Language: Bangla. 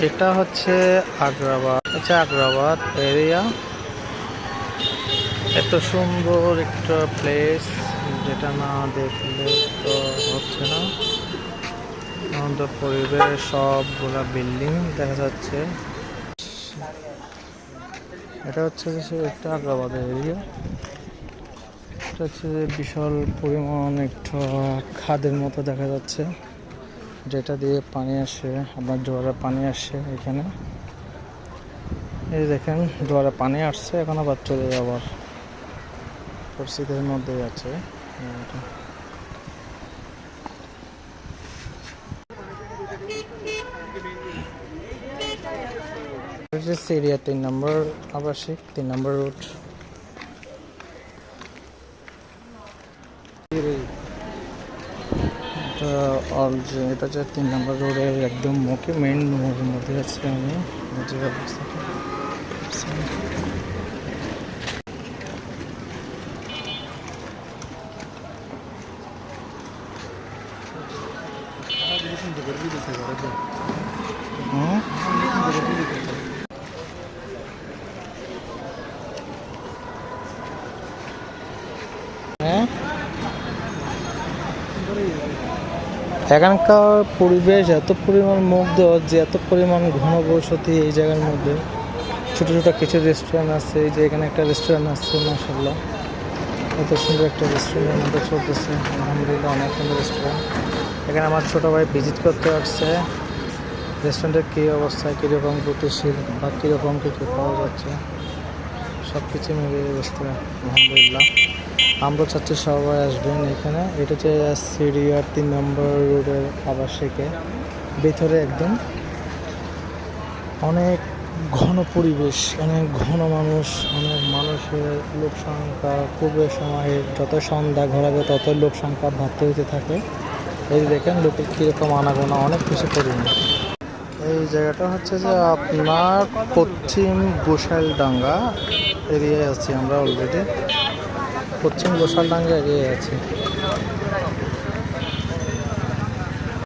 এটা হচ্ছে আগ্রাবাদ এরিয়া। এত সুন্দর একটা প্লেস, যেটা না দেখলে তো হচ্ছে না। আমাদের পরিবেশ সবগুলা বিল্ডিং দেখা যাচ্ছে। এটা হচ্ছে যে একটা আগ্রাবাদ এরিয়া। এটা হচ্ছে যে বিশাল পরিমাণ একটা খাদের মতো দেখা যাচ্ছে, যেটা দিয়ে পানি আসে, আপনার জোয়ারে পানি আসে এখানে। এই দেখেন জোয়ারে পানি আসছে, এখন আবার চলে যাওয়ার পরিস্থিতির মধ্যেই আছে। এরিয়া 3 নম্বর আবাসিক, 3 নম্বর রুট। এটা হচ্ছে 3 নম্বর রোডের একদম মুখে, মেইন মোড়ের মধ্যে আছে আমি যে অবস্থাটা। হ্যাঁ, এখানকার পরিবেশ এত পরিমাণ মুগ্ধ যে এত পরিমাণ ঘনবসতি এই জায়গার মধ্যে। ছোটো ছোটো কিছু রেস্টুরেন্ট আছে, এই যে এখানে একটা রেস্টুরেন্ট আছে, মাশাআল্লাহ এত সুন্দর একটা রেস্টুরেন্টের মধ্যে চলতেছে, আলহামদুলিল্লাহ অনেক সুন্দর রেস্টুরেন্ট। এখানে আমার ছোটো ভাই ভিজিট করতে আসছে। রেস্টুরেন্টের কী অবস্থা, কীরকম গতিশীল বা কীরকম কী কী পাওয়া যাচ্ছে সব কিছু মিলিয়ে রেস্টুরেন্ট, আলহামদুলিল্লাহ। আমরা চাচ্ছি সবাই আসবেন এখানে। এটা হচ্ছে সিরিয়ার 3 নম্বর রোডের আবাসিকে ভিতরে একদম অনেক ঘন পরিবেশ, অনেক ঘন মানুষ, অনেক মানুষের লোক সংখ্যা পূর্বের সময়ে যত সন্ধ্যা ঘোরাবে তত লোক সংখ্যা বাড়তে হতে থাকে। এই দেখেন লোকের কীরকম আনাগোনা, অনেক কিছু পরিমাণ। এই জায়গাটা হচ্ছে যে আপনার পশ্চিম গোসাইলডাঙ্গা এরিয়ায় আছি আমরা অলরেডি। পশ্চিম গোসাইলডাঙ্গা এরিয়ায় আছি।